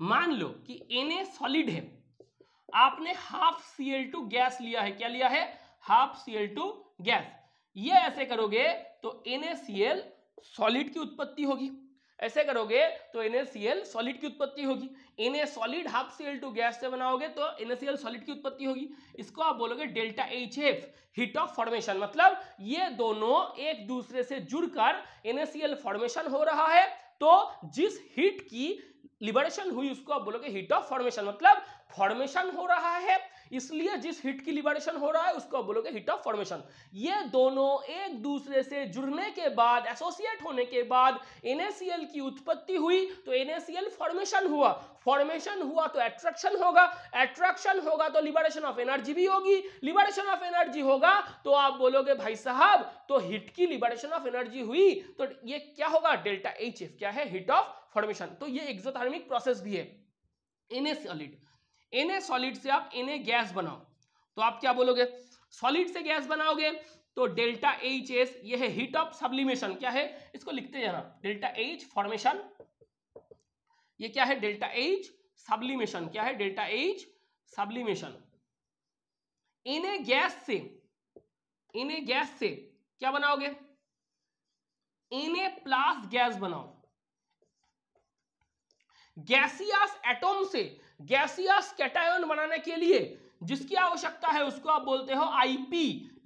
मान लो कि Na सॉलिड है, आपने हाफ Cl2 गैस लिया है। क्या लिया है? Half Cl2 gas. ये ऐसे करोगे तो NaCl सॉलिड की उत्पत्ति होगी, ऐसे करोगे तो NaCl सॉलिड की उत्पत्ति होगी। Na solid half Cl2 gas से बनाओगे तो NaCl सॉलिड की उत्पत्ति होगी। इसको आप बोलोगे delta HF, heat of formation. मतलब ये दोनों एक दूसरे से जुड़कर NaCl फॉर्मेशन हो रहा है, तो जिस हीट की लिबरेशन हुई उसको आप बोलोगे हीट ऑफ फॉर्मेशन। मतलब फॉर्मेशन हो रहा है, इसलिए जिस हीट की लिबरेशन हो रहा है उसको आप बोलोगे हीट ऑफ फॉर्मेशन। ये दोनों एक दूसरे से जुड़ने के बाद, एसोसिएट होने के बाद NaCl की उत्पत्ति हुई, तो NaCl फॉर्मेशन हुआ। फॉर्मेशन हुआ तो एट्रैक्शन होगा, एट्रैक्शन होगा तो लिबरेशन ऑफ एनर्जी भी होगी। लिबरेशन ऑफ एनर्जी होगा तो आप बोलोगे भाई साहब तो हीट की लिबरेशन ऑफ एनर्जी हुई, तो ये क्या होगा? डेल्टा HF क्या है? Heat of formation. तो ये एक्सोथर्मिक प्रोसेस भी है। Na सॉलिड से आप Na गैस बनाओ तो आप क्या बोलोगे? सॉलिड से गैस बनाओगे तो डेल्टा HS, ये है हीट ऑफ सब्लिमेशन। क्या है? इसको लिखते जाना, डेल्टा H फॉर्मेशन, ये क्या है? Delta H sublimation. क्या है? Delta H sublimation. Na gas से क्या बनाओगे? Na प्लस गैस बनाओ। गैसियस एटॉम से गैसियस कैटायन बनाने के लिए जिसकी आवश्यकता है उसको आप बोलते हो IP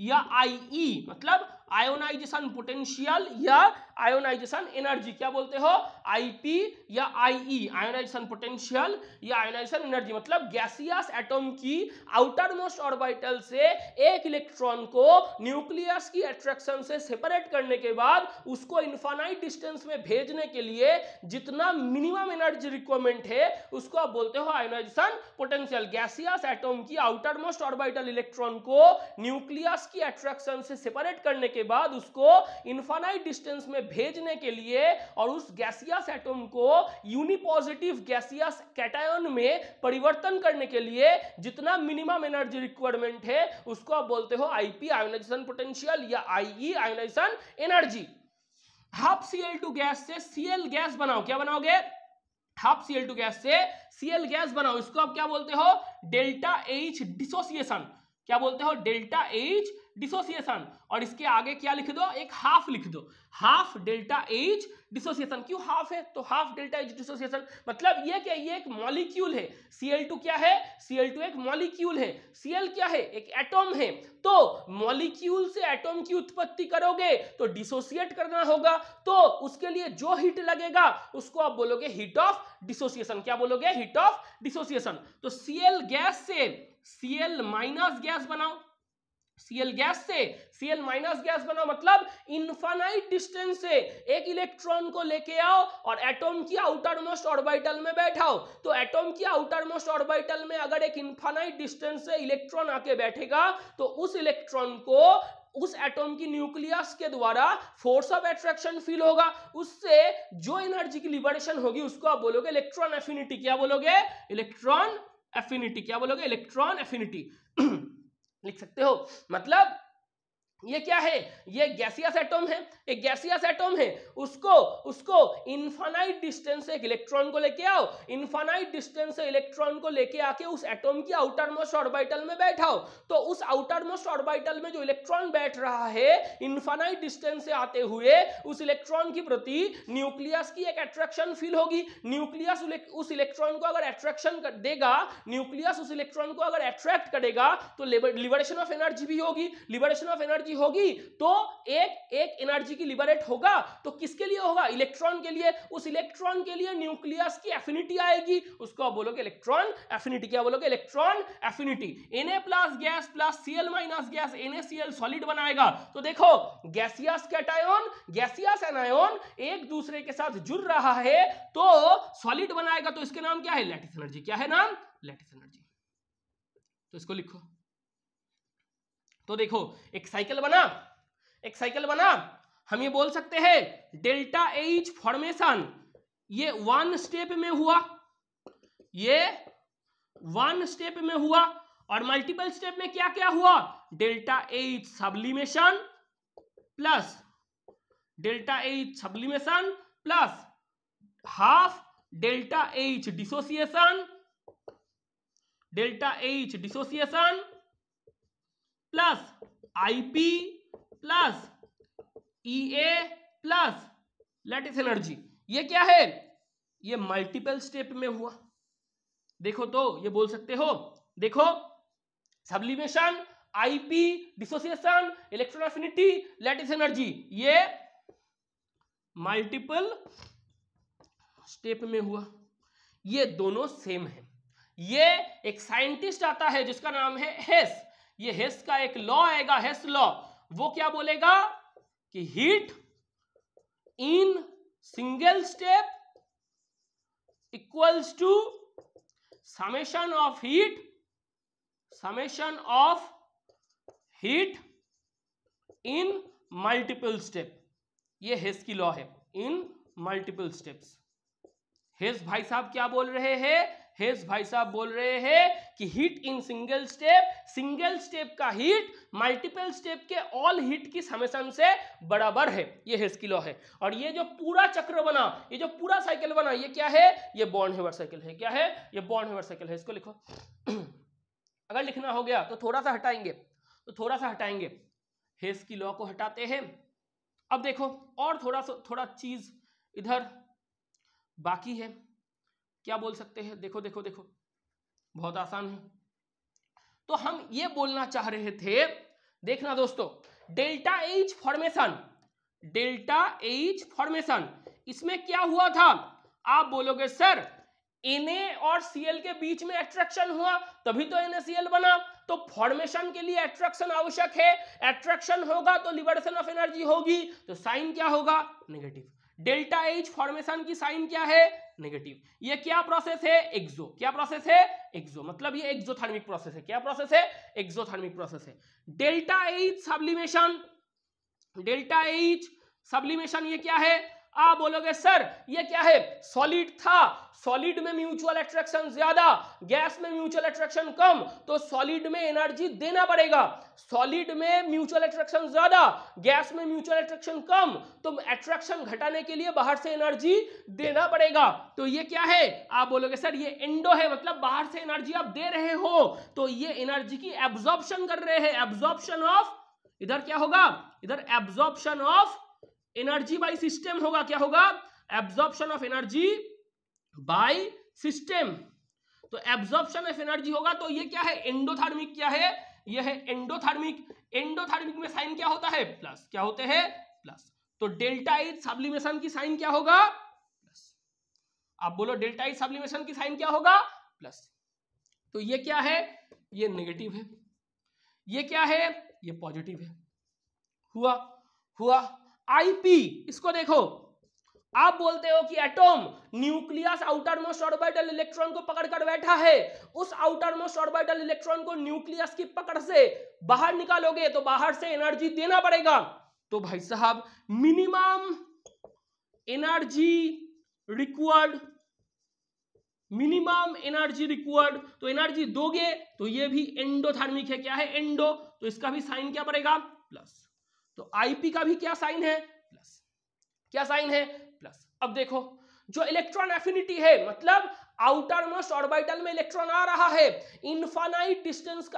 या IE, मतलब आयोनाइजेशन पोटेंशियल या आयोनाइजेशन एनर्जी। क्या बोलते हो? IP या IE, आयोनाइजेशन पोटेंशियल या आयोनाइजेशन एनर्जी। मतलब गैसियस एटॉम की आउटर मोस्ट ऑर्बिटल से एक इलेक्ट्रॉन को न्यूक्लियस की अट्रैक्शन से सेपरेट करने के बाद उसको इनफाइनाइट डिस्टेंस में भेजने के लिए जितना मिनिमम एनर्जी रिक्वायरमेंट है उसको आप बोलते हो आयोनाइजेशन पोटेंशियल। गैसियस एटॉम की आउटर मोस्ट ऑर्बिटल इलेक्ट्रॉन को न्यूक्लियस की अट्रैक्शन से सेपरेट करने के बाद उसको इनफाइनाइट डिस्टेंस में भेजने के लिए और उस गैसियस एटॉम को यूनिपॉजिटिव गैसियस कैटायन में परिवर्तन करने के लिए जितना मिनिमम एनर्जी रिक्वायरमेंट है उसको आप बोलते हो IP आयोनाइजेशन पोटेंशियल या IE ionisation energy. Half Cl2 gas से Cl गैस बनाओ। क्या बनाओगे? हाफ Cl2 गैस से Cl गैस बनाओ। इसको आप क्या बोलते हो? Delta H dissociation. क्या बोलते हो? Delta H dissociation. और इसके आगे क्या लिख दो? एक हाफ लिख दो, हाफ डेल्टा H डिसोसिएशन। क्यों हाफ है? तो हाफ डेल्टा H डिसोसिएशन मतलब ये क्या? ये एक मॉलिक्यूल है। Cl2 क्या है? Cl2 एक मॉलिक्यूल है। Cl क्या है? एक एटॉम है। तो मॉलिक्यूल से एटॉम की उत्पत्ति करोगे तो डिसोसिएट करना होगा, तो उसके लिए जो हीट लगेगा उसको आप बोलोगे हीट ऑफ डिसोसिएशन। क्या बोलोगे? Heat of dissociation. तो Cl गैस से Cl माइनस गैस बनाओ। Cl गैस से Cl माइनस गैस बनाओ मतलब इनफाइनाइट डिस्टेंस से एक इलेक्ट्रॉन को लेके आओ और एटॉम की आउटर मोस्ट ऑर्बिटल में बैठाओ। तो एटॉम की आउटर मोस्ट ऑर्बिटल में अगर एक इनफाइनाइट डिस्टेंस से इलेक्ट्रॉन आके बैठेगा तो उस इलेक्ट्रॉन को उस एटॉम की न्यूक्लियस के द्वारा फोर्स ऑफ अट्रैक्शन फील होगा, उससे जो एनर्जी की लिबरेशन होगी उसको आप बोलोगे इलेक्ट्रॉन एफिनिटी। क्या बोलोगे? Electron affinity. क्या बोलोगे? इलेक्ट्रॉन एफिनिटी लिख सकते हो। मतलब ये क्या है? ये गैसियस एटॉम है, एक गैसियस एटॉम है, उसको इनफाइनाइट डिस्टेंस से एक इलेक्ट्रॉन को लेके आओ, इनफाइनाइट डिस्टेंस से इलेक्ट्रॉन को लेके आके उस एटॉम की आउटर मोस्ट ऑर्बिटल में बैठाओ। तो उस आउटर मोस्ट ऑर्बिटल में जो इलेक्ट्रॉन बैठ रहा है इनफाइनाइट डिस्टेंस से आते हुए उस इलेक्ट्रॉन की प्रति न्यूक्लियस की एक अट्रैक्शन फील होगी। न्यूक्लियस उस इलेक्ट्रॉन को अगर अट्रैक्शन देगा, न्यूक्लियस उस इलेक्ट्रॉन को अगर अट्रैक्ट करेगा तो लिबरेशन ऑफ एनर्जी भी होगी। लिबरेशन ऑफ एनर्जी होगी तो एक एनर्जी की लिबरेट होगा, तो किसके लिए होगा? इलेक्ट्रॉन के लिए। उस इलेक्ट्रॉन के लिए न्यूक्लियस की एफिनिटी आएगी, उसको आप बोलोगे इलेक्ट्रॉन एफिनिटी। क्या बोलोगे? Electron affinity. Na plus gas plus Cl minus gas NaCl solid बनाएगा। तो देखो गैसियस कैटायन, गैसियस एनायन एक दूसरे के साथ जुड़ रहा है तो सॉलिड बनाएगा, तो इसके नाम क्या है? Lattice energy. क्या है नाम? Lattice energy. तो इसको लिखो। तो देखो एक साइकिल बना, हम ये बोल सकते हैं डेल्टा H फॉर्मेशन ये वन स्टेप में हुआ, और मल्टीपल स्टेप में क्या क्या हुआ? Delta H sublimation, plus delta H sublimation plus half delta H dissociation, delta H dissociation plus IP plus EA plus lattice energy. ये क्या है? ये मल्टीपल स्टेप में हुआ। देखो तो ये बोल सकते हो, देखो sublimation, IP, dissociation, electron affinity, lattice energy, ये मल्टीपल स्टेप में हुआ। ये दोनों सेम है। ये एक साइंटिस्ट आता है जिसका नाम है हेस। ये हेस का एक लॉ आएगा, हेस लॉ। वो क्या बोलेगा कि heat in single step equals to summation of heat in multiple step. ये हेस की लॉ है, इन मल्टीपल स्टेप्स। हेस भाई साहब क्या बोल रहे हैं? हेस भाई साहब बोल रहे हैं कि हीट इन सिंगल स्टेप का हीट मल्टीपल स्टेप के ऑल हीट की समेशन से बराबर है। ये हेस की लॉ है। और ये जो पूरा चक्र बना, ये जो पूरा साइकिल बना, ये क्या है? ये बॉर्न-हेवर साइकिल है। क्या है? ये बॉर्न-हेवर साइकिल है। इसको लिखो। अगर लिखना हो गया तो थोड़ा सा हटाएंगे, हेस की लॉ को हटाते हैं। अब देखो और थोड़ा चीज इधर बाकी है। क्या बोल सकते हैं? देखो बहुत आसान है। तो हम ये बोलना चाह रहे थे, देखना दोस्तों, डेल्टा एच फॉर्मेशन, इसमें क्या हुआ था? आप बोलोगे सर Na और Cl के बीच में अट्रैक्शन हुआ तभी तो NaCl बना। तो फॉर्मेशन के लिए अट्रैक्शन आवश्यक है। अट्रैक्शन होगा तो लिबरेशन ऑफ एनर्जी होगी। तो साइन क्या होगा? नेगेटिव। डेल्टा एच फॉर्मेशन की साइन क्या है? नेगेटिव। ये क्या प्रोसेस है? एक्सो। क्या प्रोसेस है? एक्सो। मतलब ये एक्सोथर्मिक प्रोसेस है। क्या प्रोसेस है? एक्सोथर्मिक प्रोसेस है। डेल्टा एच सब्लिमेशन ये क्या है? आप बोलोगे सर ये क्या है? सॉलिड था, सॉलिड में म्यूचुअल अट्रैक्शन ज्यादा, गैस में म्यूचुअल अट्रैक्शन कम, तो सॉलिड में एनर्जी देना पड़ेगा। सॉलिड में म्यूचुअल अट्रैक्शन ज्यादा, गैस में म्यूचुअल अट्रैक्शन कम, तो अट्रैक्शन घटाने के लिए बाहर से एनर्जी देना पड़ेगा। तो ये क्या है? आप बोलोगे सर ये एंडो है, मतलब बाहर से एनर्जी आप दे रहे हो तो ये एनर्जी की एब्जॉर्प्शन कर रहे हैं। एब्जॉर्प्शन ऑफ, इधर क्या होगा? इधर absorption of energy by system होगा। क्या होगा? Absorption of energy by system. तो एब्जॉर्प्शन ऑफ एनर्जी होगा तो ये क्या है? एंडोथर्मिक। क्या है? ये है एंडोथर्मिक। एंडोथर्मिक में साइन क्या होता है? प्लस। क्या होते हैं? प्लस। तो डेल्टा एच सब्लिमेशन की साइन क्या होगा? प्लस। आप बोलो डेल्टा एच सब्लिमेशन की साइन क्या होगा? प्लस। तो ये क्या है? ये नेगेटिव है। ये क्या है? ये पॉजिटिव है। हुआ। आईपी, इसको देखो, आप बोलते हो कि atom nucleus outer most orbital electron को पकड़कर बैठा है। उस आउटर मोस्ट ऑर्बिटल इलेक्ट्रॉन को न्यूक्लियस की पकड़ से बाहर निकालोगे तो बाहर से एनर्जी देना पड़ेगा। तो भाई साहब मिनिमम एनर्जी रिक्वायर्ड, तो एनर्जी दोगे तो ये भी एंडोथर्मिक है। क्या है? एंडो। तो इसका भी साइन क्या पड़ेगा? प्लस। तो आईपी का भी क्या साइन है? प्लस। क्या साइन है? प्लस। अब देखो जो इलेक्ट्रॉन एफिनिटी है, मतलब आउटर मोस्ट ऑर्बिटल में इलेक्ट्रॉन आ रहा है, इनफाइनाइट डिस्टेंस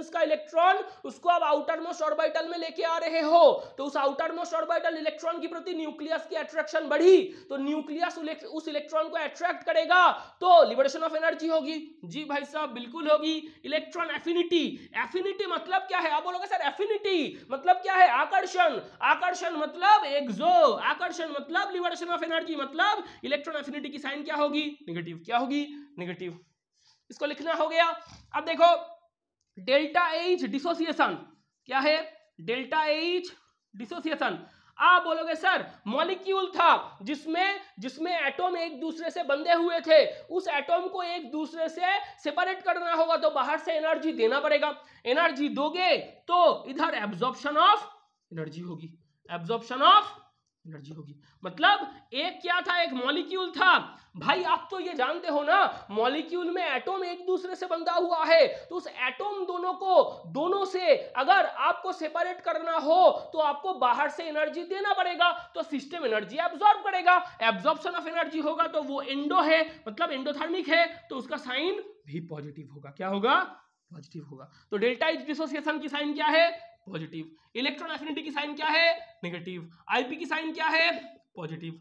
का इलेक्ट्रॉन उसको अब आउटर मोस्ट ऑर्बिटल में लेके आ रहे हो, तो उस आउटर मोस्ट ऑर्बिटल इलेक्ट्रॉन की प्रति न्यूक्लियस की अट्रैक्शन बढ़ी, तो न्यूक्लियस उस इलेक्ट्रॉन को अट्रैक्ट करेगा तो लिबरेशन ऑफ एनर्जी होगी। जी भाई साहब बिल्कुल होगी। इलेक्ट्रॉन एफिनिटी मतलब क्या है? आप बोलोगे सर एफिनिटी मतलब क्या है? आकर्षण मतलब एक्सो, आकर्षण मतलब लिबरेशन ऑफ एनर्जी, मतलब इलेक्ट्रॉन एफिनिटी की साइन क्या होगी? नेगेटिव। क्या होगी? नेगेटिव। इसको लिखना हो गया। अब देखो डेल्टा एच डिसोसिएशन क्या है? Delta H dissociation. आप बोलोगे सर मॉलिक्यूल था जिसमें एटॉम एक दूसरे से बंधे हुए थे, उस एटॉम को एक दूसरे से सेपरेट करना होगा तो बाहर से एनर्जी देना पड़ेगा। एनर्जी दोगे तो इधर एब्जॉर्प्शन ऑफ एनर्जी होगी। एब्जॉर्प्शन ऑफ एनर्जी होगी। मतलब एक क्या था, एक मॉलिक्यूल था। भाई आप तो ये जानते हो ना, मॉलिक्यूल में एटम एक दूसरे से बंधा हुआ है, तो उस एटम दोनों से अगर आपको सेपरेट करना हो तो आपको बाहर से एनर्जी देना पड़ेगा, तो सिस्टम एनर्जी एब्जॉर्ब करेगा। एब्जॉर्प्शन ऑफ एनर्जी होगा तो वो एंडो है, मतलब एंडोथर्मिक है, तो उसका साइन भी पॉजिटिव होगा। क्या होगा? पॉजिटिव होगा। तो डेल्टा एच डिसोसिएशन की साइन क्या है? पॉजिटिव। इलेक्ट्रॉन एफिनिटी की साइन क्या है? नेगेटिव। आईपी की साइन क्या है? पॉजिटिव।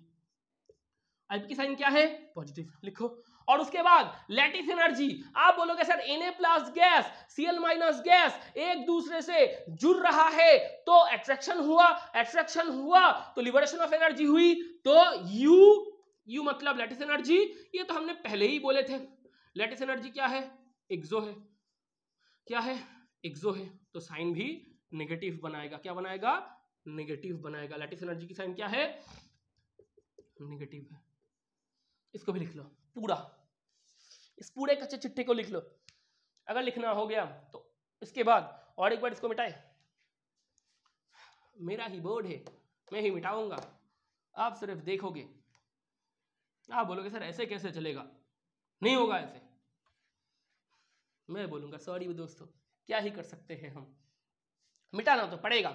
आईपी की साइन क्या है? पॉजिटिव। लिखो। और उसके बाद लैटिस एनर्जी, आप बोलोगे sir Na plus gas, Cl minus gas एक दूसरे से जुड़ रहा है तो एट्रैक्शन हुआ तो लिबरेशन ऑफ एनर्जी हुई, तो यू मतलब लैटिस एनर्जी। ये तो हमने पहले ही बोले थे। लैटिस एनर्जी क्या है? एक्सो है। क्या है? एक्सो है, तो साइन भी नेगेटिव बनाएगा। क्या बनाएगा? नेगेटिव बनाएगा। लैटिस एनर्जी की साइन क्या है? नेगेटिव है। इसको भी लिख लो पूरा, इस पूरे कच्चे चिट्ठे को लिख लो। अगर लिखना हो गया तो इसके बाद और एक बार इसको मिटाए। मेरा ही बोर्ड है, मैं ही मिटाऊंगा, आप सिर्फ देखोगे। आप बोलोगे सर ऐसे कैसे चलेगा, नहीं होगा ऐसे। मैं बोलूंगा सॉरी दोस्तों, क्या ही कर सकते हैं हम, मिटाना तो पड़ेगा।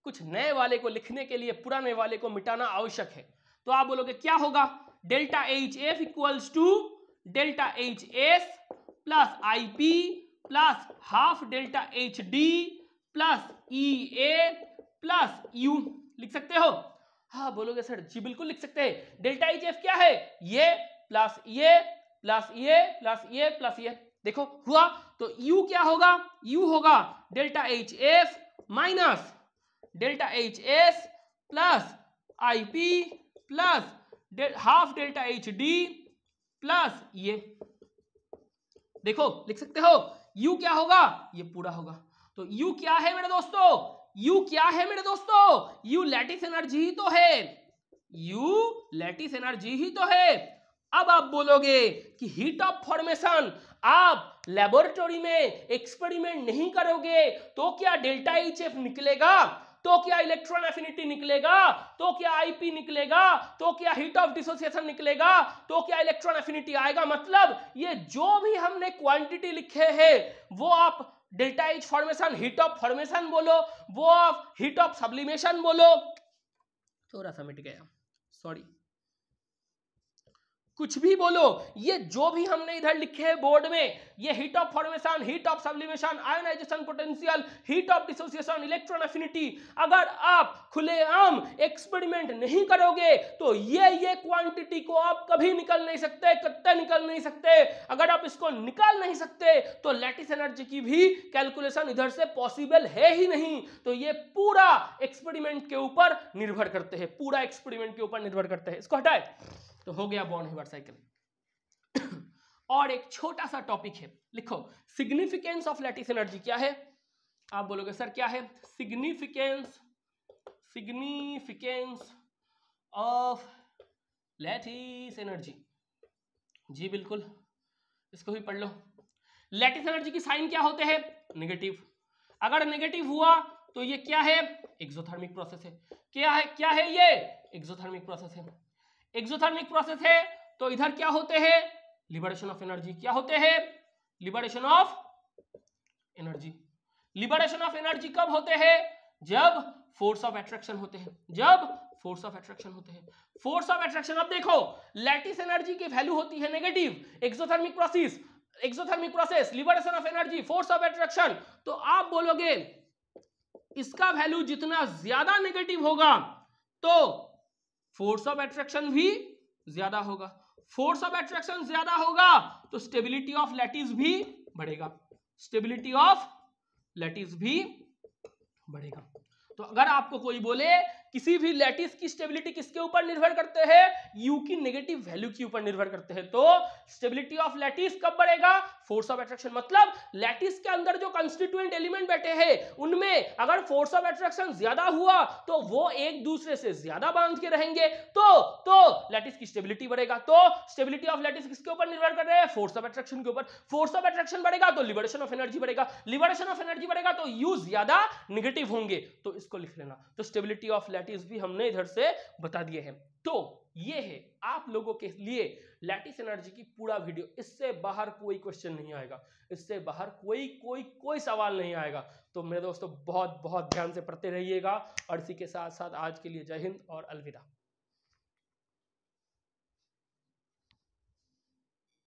कुछ नए वाले को लिखने के लिए पुराने वाले को मिटाना आवश्यक है। तो आप बोलोगे क्या होगा? Delta H F equals to delta H S plus I P plus half delta H D plus E A plus U. लिख सकते हो? हाँ बोलोगे सर जी बिल्कुल लिख सकते हैं। डेल्टा एच एफ क्या है? ये प्लस ये प्लस ये प्लस ये प्लस ये। देखो हुआ। तो यू क्या होगा? यू होगा delta H F minus delta H S plus I P plus half delta H D plus ये। देखो लिख सकते हो। यू क्या होगा? ये पूरा होगा। तो यू क्या है मेरे दोस्तों? यू क्या है मेरे दोस्तों? यू लैटिस एनर्जी ही तो है। यू लैटिस एनर्जी ही तो है। अब आप बोलोगे कि हीट ऑफ फॉर्मेशन आप लेबोरेटरी में एक्सपेरिमेंट नहीं करोगे तो क्या डेल्टा एच एफ निकलेगा, तो क्या इलेक्ट्रॉन एफिनिटी निकलेगा, तो क्या आईपी निकलेगा, तो क्या हीट ऑफ डिसोसिएशन निकलेगा, तो क्या इलेक्ट्रॉन एफिनिटी आएगा। मतलब ये जो भी हमने क्वांटिटी लिखे हैं वो आप delta H formation, heat of formation बोलो, वो आप हीट ऑफ सब्लिमेशन बोलो। थोड़ा सा मिट गया, सॉरी, कुछ भी बोलो, ये जो भी हमने इधर लिखे हैं बोर्ड में, ये heat of formation, heat of sublimation, ionisation potential, heat of dissociation, electron affinity, अगर आप खुलेआम एक्सपेरिमेंट नहीं करोगे तो ये क्वांटिटी को आप कभी निकल नहीं सकते, कत्ते निकल नहीं सकते। अगर आप इसको निकाल नहीं सकते तो लैटिस एनर्जी की भी कैलकुलेशन इधर से पॉसिबल है ही नहीं। तो ये पूरा एक्सपेरिमेंट के ऊपर निर्भर करते हैं, पूरा एक्सपेरिमेंट के ऊपर निर्भर करते हैं। इसको हटाए तो हो गया बॉर्न हिबर साइकिल। और एक छोटा सा टॉपिक है, लिखो सिग्निफिकेंस ऑफ लैटिस एनर्जी क्या है। आप बोलोगे सर क्या है? Significance of lattice energy. जी बिल्कुल, इसको भी पढ़ लो। लैटिस एनर्जी की साइन क्या होते हैं? नेगेटिव। अगर नेगेटिव हुआ तो ये क्या है? एक्सोथर्मिक प्रोसेस है। क्या है ये? एक्सोथर्मिक प्रोसेस है। एक्सोथर्मिक प्रोसेस है तो इधर क्या होते हैं? Liberation of energy. क्या होते हैं? Liberation of energy. Liberation of energy कब होते हैं? जब फोर्स ऑफ एट्रैक्शन होते हैं। जब फोर्स ऑफ एट्रैक्शन होते हैं। फोर्स ऑफ एट्रैक्शन, अब देखो लैटिस एनर्जी की वैल्यू होती है negative. Exothermic process, liberation of energy, force of attraction. तो आप बोलोगे इसका वैल्यू जितना ज्यादा नेगेटिव होगा तो फोर्स ऑफ एट्रैक्शन भी ज्यादा होगा। फोर्स ऑफ एट्रैक्शन ज्यादा होगा तो स्टेबिलिटी ऑफ लैटिस भी बढ़ेगा। स्टेबिलिटी ऑफ लैटिस भी बढ़ेगा। तो अगर आपको कोई बोले किसी भी लैटिस की स्टेबिलिटी किसके ऊपर निर्भर करते हैं? यू की नेगेटिव वैल्यू के ऊपर निर्भर करते हैं। तो स्टेबिलिटी ऑफ लैटिस कब बढ़ेगा? Force of attraction. मतलब लैटिस के अंदर जो कंस्टिट्यूएंट एलिमेंट बैठे हैं उनमें अगर फोर्स ऑफ एट्रैक्शन ज्यादा हुआ तो वो एक दूसरे से ज्यादा बांध के रहेंगे, तो लैटिस की स्टेबिलिटी बढ़ेगा। तो स्टेबिलिटी ऑफ लैटिस किसके ऊपर निर्भर कर रहे हैं? फोर्स ऑफ एट्रैक्शन के ऊपर। फोर्स ऑफ एट्रैक्शन बढ़ेगा तो लिबरेशन ऑफ एनर्जी बढ़ेगा। लिबरेशन ऑफ एनर्जी बढ़ेगा तो यू ज्यादा नेगेटिव होंगे। तो तो इसको लिख लेना। तो स्टेबिलिटी ऑफ लैटिस भी हमने इधर से बता दिए हैं। तो ये है आप लोगों के लिए लैटिस एनर्जी की पूरा वीडियो। इससे बाहर कोई क्वेश्चन नहीं आएगा, इससे बाहर कोई सवाल नहीं आएगा। तो मेरे दोस्तों बहुत बहुत ध्यान से पढ़ते रहिएगा और इसी के साथ साथ आज के लिए जय हिंद और अलविदा।